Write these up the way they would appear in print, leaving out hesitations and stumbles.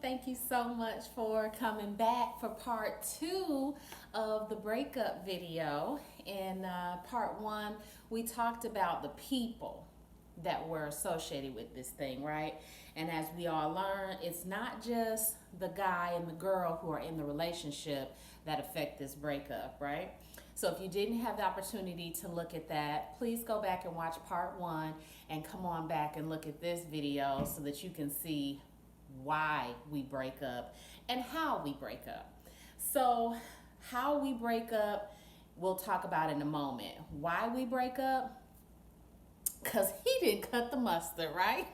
Thank you so much for coming back for part two of the breakup video. In part one, we talked about the people that were associated with this thing, right? And as we all learn, it's not just the guy and the girl who are in the relationship that affect this breakup, right? So if you didn't have the opportunity to look at that, please go back and watch part one and come on back and look at this video so that you can see why we break up and how we break up. So how we break up, we'll talk about in a moment. Why we break up? Because he didn't cut the mustard, right?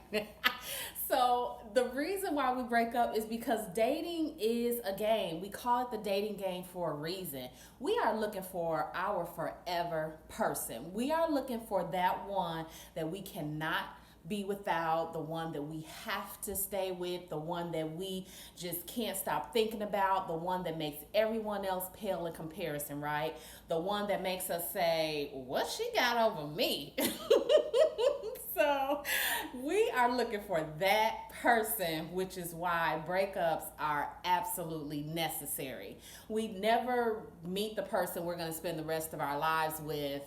So the reason why we break up is because dating is a game. We call it the dating game for a reason. We are looking for our forever person. We are looking for that one that we cannot be without, the one that we have to stay with, the one that we just can't stop thinking about, the one that makes everyone else pale in comparison, right? The one that makes us say, what she got over me? So we are looking for that person, which is why breakups are absolutely necessary. We never meet the person we're going to spend the rest of our lives with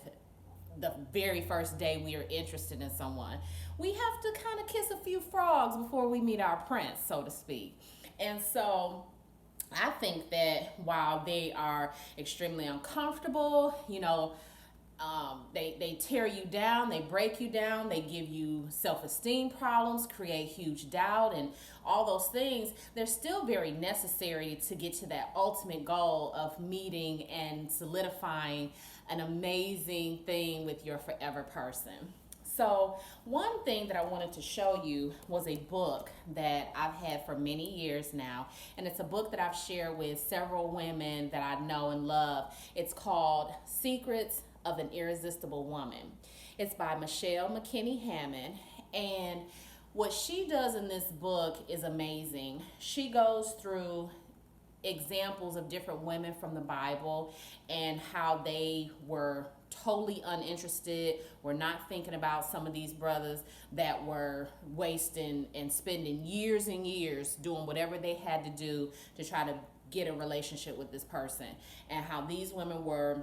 the very first day we are interested in someone. We have to kind of kiss a few frogs before we meet our prince, so to speak. And so I think that while they are extremely uncomfortable, they tear you down, they break you down, they give you self-esteem problems, create huge doubt, and all those things, they're still very necessary to get to that ultimate goal of meeting and solidifying an amazing thing with your forever person. So one thing that I wanted to show you was a book that I've had for many years now, and it's a book that I've shared with several women that I know and love. It's called Secrets of an Irresistible Woman. It's by Michelle McKinney Hammond, and what she does in this book is amazing. She goes through examples of different women from the Bible and how they were totally uninterested, were not thinking about some of these brothers that were wasting and spending years and years doing whatever they had to do to try to get a relationship with this person, and how these women were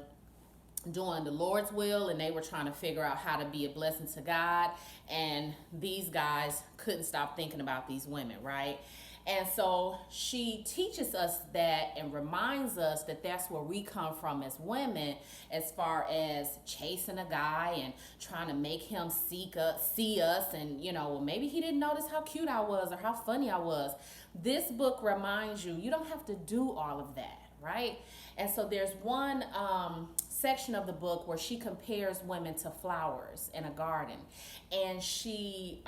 doing the Lord's will and they were trying to figure out how to be a blessing to God, and these guys couldn't stop thinking about these women, right? And so she teaches us that and reminds us that that's where we come from as women, as far as chasing a guy and trying to make him see us, and well, maybe he didn't notice how cute I was or how funny I was. This book reminds you, you don't have to do all of that, right? And so there's one section of the book where she compares women to flowers in a garden, and she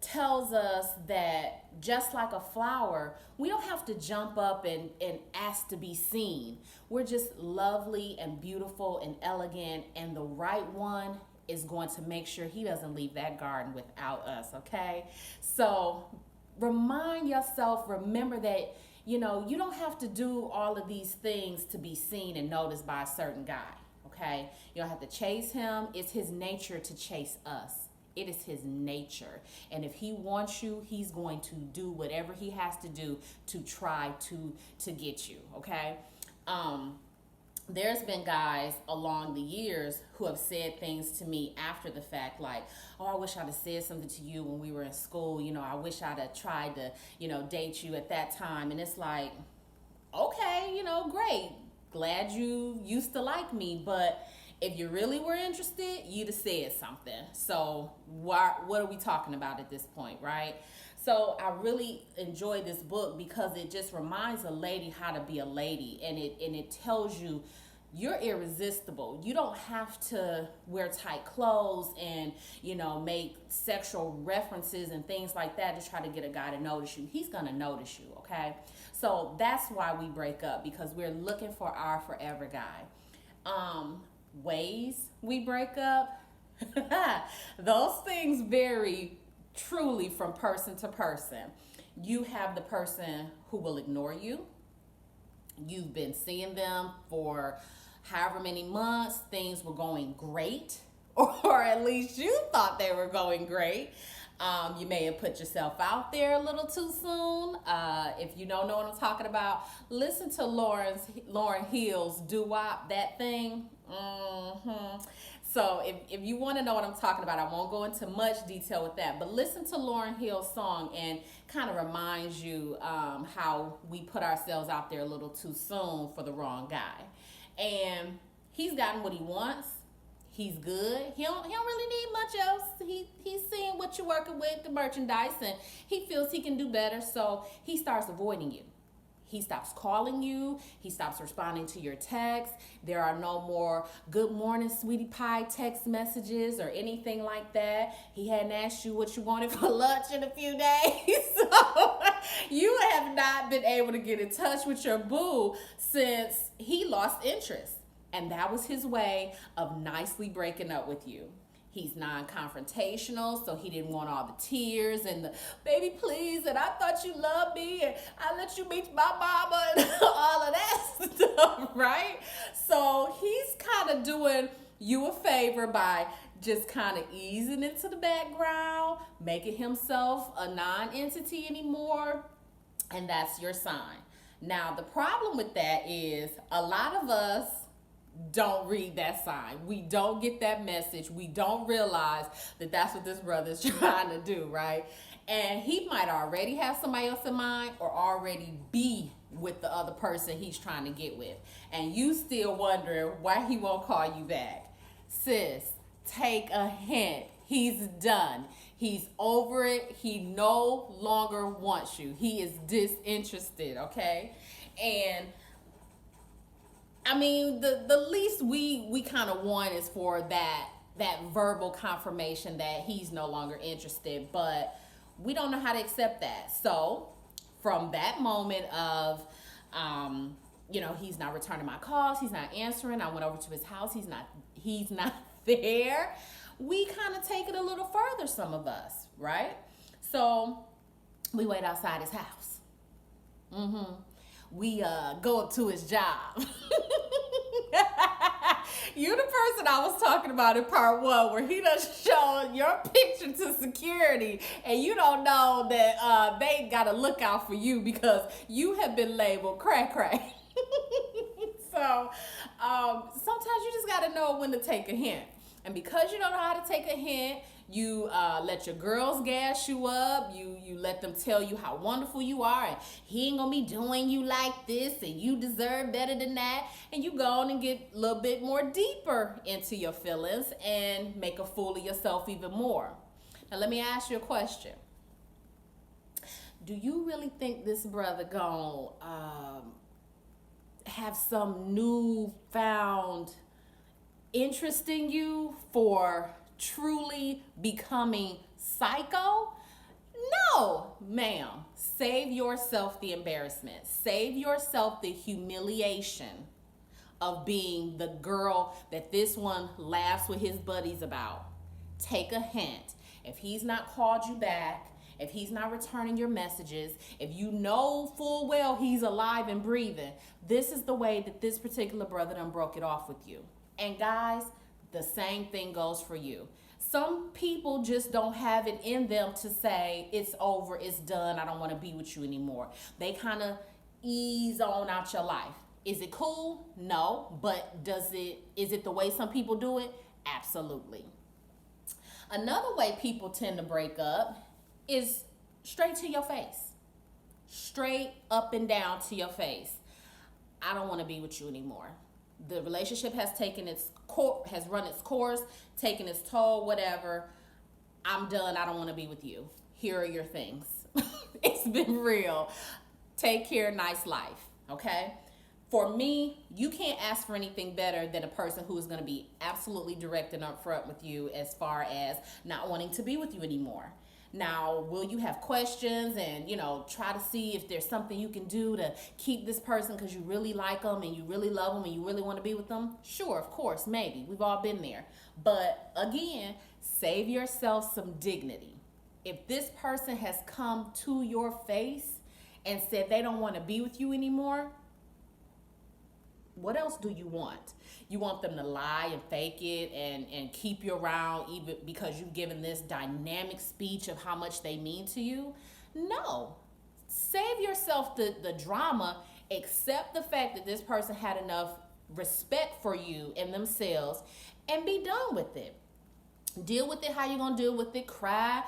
tells us that just like a flower, we don't have to jump up and ask to be seen. We're just lovely and beautiful and elegant, and the right one is going to make sure he doesn't leave that garden without us, okay? So remind yourself, remember that you don't have to do all of these things to be seen and noticed by a certain guy, okay? You don't have to chase him. It's his nature to chase us. It is his nature. And if he wants you, he's going to do whatever he has to do to try to get you, okay? There's been guys along the years who have said things to me after the fact, like, oh, I wish I'd have said something to you when we were in school. I wish I'd have tried to, date you at that time. And it's like, okay, great. Glad you used to like me, but if you really were interested, you'd have said something. So what are we talking about at this point, right? So I really enjoy this book because it just reminds a lady how to be a lady, and it tells you you're irresistible. You don't have to wear tight clothes and make sexual references and things like that to try to get a guy to notice you. He's gonna notice you, okay? So that's why we break up, because we're looking for our forever guy. Ways we break up, those things vary truly from person to person. You have the person who will ignore you. You've been seeing them for however many months, things were going great, or at least you thought they were going great. You may have put yourself out there a little too soon. If you don't know what I'm talking about, listen to Lauren Hill's "Doo Wop," that thing. So if you want to know what I'm talking about, I won't go into much detail with that, but listen to Lauren Hill's song and kind of reminds you how we put ourselves out there a little too soon for the wrong guy. And he's gotten what he wants. He's good. He don't really need much else. He's seeing what you're working with, the merchandise, and he feels he can do better, so he starts avoiding you. He stops calling you. He stops responding to your texts. There are no more "good morning, sweetie pie" text messages or anything like that. He hadn't asked you what you wanted for lunch in a few days. So you have not been able to get in touch with your boo since he lost interest. And that was his way of nicely breaking up with you. He's non-confrontational, so he didn't want all the tears and the "baby please" and "I thought you loved me" and "I let you meet my mama" and all of that stuff, right? So he's kind of doing you a favor by just kind of easing into the background, making himself a non-entity anymore, and that's your sign. Now, the problem with that is a lot of us don't read that sign. We don't get that message. We don't realize that that's what this brother is trying to do, right? And he might already have somebody else in mind or already be with the other person he's trying to get with. And you still wondering why he won't call you back. Sis, take a hint. He's done. He's over it. He no longer wants you. He is disinterested, okay? And I mean, the least we kind of want is for that verbal confirmation that he's no longer interested, but we don't know how to accept that. So from that moment of, he's not returning my calls, he's not answering, I went over to his house, he's not there, we kind of take it a little further, some of us, right? So we wait outside his house. We go up to his job. You the person I was talking about in part 1, where he done showed your picture to security and you don't know that they got to look out for you because you have been labeled crack. So sometimes you just got to know when to take a hint. And because you don't know how to take a hint, you let your girls gas you up. You let them tell you how wonderful you are, and he ain't gonna be doing you like this, and you deserve better than that. And you go on and get a little bit more deeper into your feelings and make a fool of yourself even more. Now let me ask you a question. Do you really think this brother gonna have some newfound interest in you for truly becoming psycho? No, ma'am. Save yourself the embarrassment. Save yourself the humiliation of being the girl that this one laughs with his buddies about. Take a hint. If he's not called you back, if he's not returning your messages, if you know full well he's alive and breathing, this is the way that this particular brother done broke it off with you. And guys, the same thing goes for you. Some people just don't have it in them to say, it's over, it's done, I don't want to be with you anymore. They kind of ease on out your life. Is it cool? No. But is it the way some people do it? Absolutely. Another way people tend to break up is straight to your face. Straight up and down to your face. I don't want to be with you anymore. The relationship has run its course, taken its toll, whatever. I'm done. I don't want to be with you. Here are your things. It's been real. Take care, nice life. Okay? For me, you can't ask for anything better than a person who is going to be absolutely direct and upfront with you as far as not wanting to be with you anymore. Now, will you have questions and, try to see if there's something you can do to keep this person because you really like them and you really love them and you really want to be with them? Sure, of course, maybe. We've all been there. But again, save yourself some dignity. If this person has come to your face and said they don't want to be with you anymore, What else do you want? You want them to lie and fake it and keep you around even because you've given this dynamic speech of how much they mean to you? No. Save yourself the drama. Accept the fact that this person had enough respect for you and themselves and be done with it. Deal with it how you're gonna deal with it. Cry,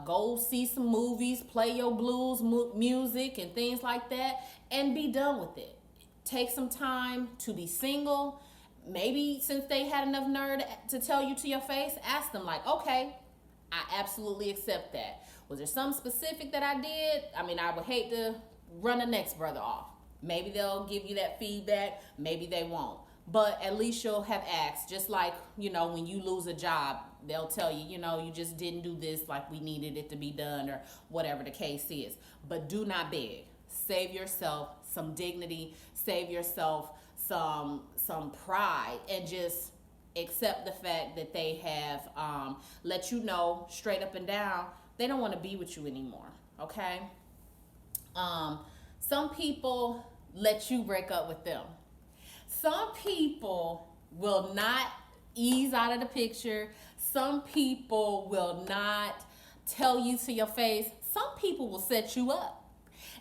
go see some movies, play your blues music and things like that, and be done with it. Take some time to be single. Maybe since they had enough nerve to tell you to your face, ask them like, okay, I absolutely accept that. Was there something specific that I did? I mean, I would hate to run the next brother off. Maybe they'll give you that feedback. Maybe they won't. But at least you'll have asked. Just like, when you lose a job, they'll tell you, you just didn't do this like we needed it to be done or whatever the case is. But do not beg. Save yourself some dignity. Save yourself some pride, and just accept the fact that they have let you know straight up and down they don't want to be with you anymore. Okay? Some people let you break up with them. Some people will not ease out of the picture. Some people will not tell you to your face. Some people will set you up.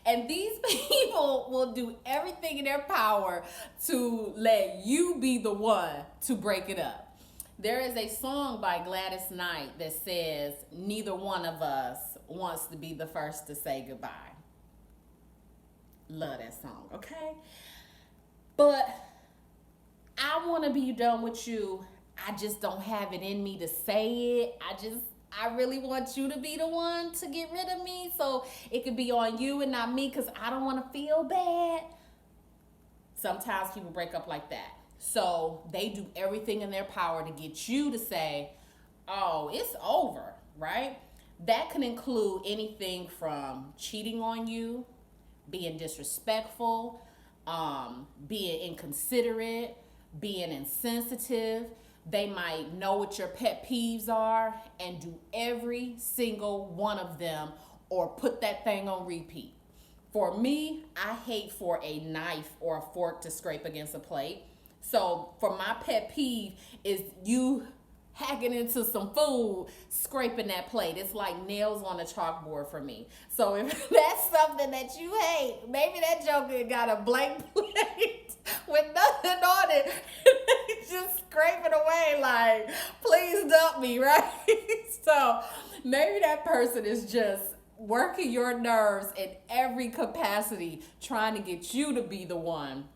And these people will do everything in their power to let you be the one to break it up. There is a song by Gladys Knight that says, neither one of us wants to be the first to say goodbye. Love that song, okay? But I want to be done with you. I just don't have it in me to say it. I really want you to be the one to get rid of me, so it could be on you and not me, because I don't want to feel bad. Sometimes people break up like that. So they do everything in their power to get you to say, oh, it's over, right? That can include anything from cheating on you, being disrespectful, being inconsiderate, being insensitive. They might know what your pet peeves are and do every single one of them or put that thing on repeat. For me, I hate for a knife or a fork to scrape against a plate. So for my pet peeve is you hacking into some food, scraping that plate. It's like nails on a chalkboard for me. So if that's something that you hate, maybe that joker got a blank plate with nothing on it. Just scraping away like, please dump me, right? So maybe that person is just working your nerves in every capacity, trying to get you to be the one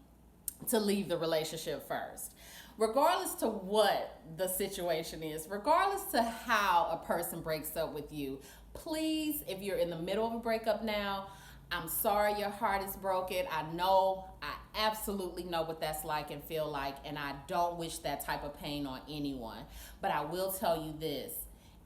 to leave the relationship first. Regardless to what the situation is, regardless to how a person breaks up with you, please, if you're in the middle of a breakup now, I'm sorry your heart is broken. I absolutely know what that's like and feel like, and I don't wish that type of pain on anyone. But I will tell you this,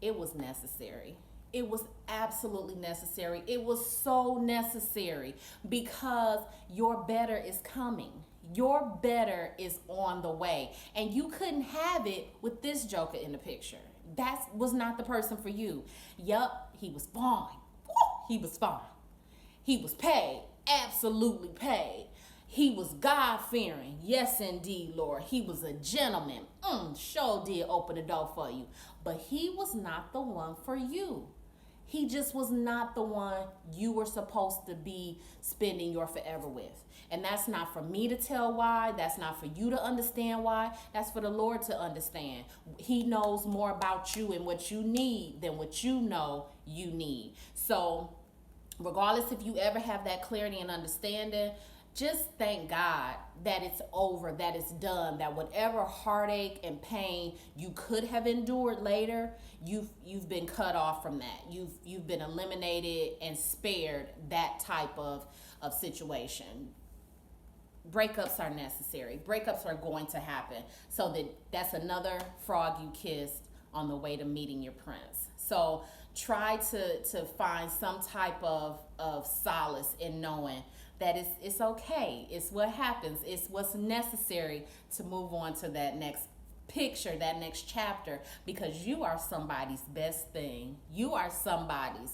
it was necessary. It was absolutely necessary. It was so necessary because your better is coming. Your better is on the way. And you couldn't have it with this joker in the picture. That was not the person for you. Yup, he was fine. He was fine. He was paid, absolutely paid. He was God-fearing. Yes, indeed, Lord. He was a gentleman. Sure did open the door for you. But he was not the one for you. He just was not the one you were supposed to be spending your forever with. And that's not for me to tell why. That's not for you to understand why. That's for the Lord to understand. He knows more about you and what you need than what you know you need. So regardless if you ever have that clarity and understanding, just thank God that it's over, that it's done, that whatever heartache and pain you could have endured later, you've been cut off from that. You've been eliminated and spared that type of situation. Breakups are necessary. Breakups are going to happen. So that's another frog you kissed on the way to meeting your prince. So try to find some type of solace in knowing that it's okay. It's what happens. It's what's necessary to move on to that next picture, that next chapter, because you are somebody's best thing. You are somebody's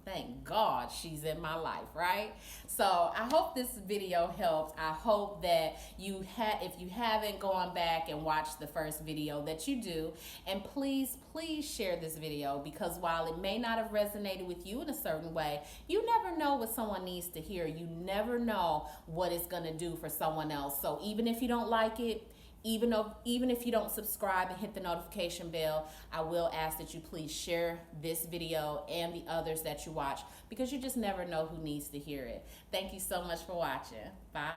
Thank God she's in my life, right? So I hope this video helps. I hope that if you haven't gone back and watched the first video, that you do. And please, please share this video, because while it may not have resonated with you in a certain way, you never know what someone needs to hear. You never know what it's going to do for someone else. So even if you don't like it, even if you don't subscribe and hit the notification bell, I will ask that you please share this video and the others that you watch, because you just never know who needs to hear it. Thank you so much for watching. Bye.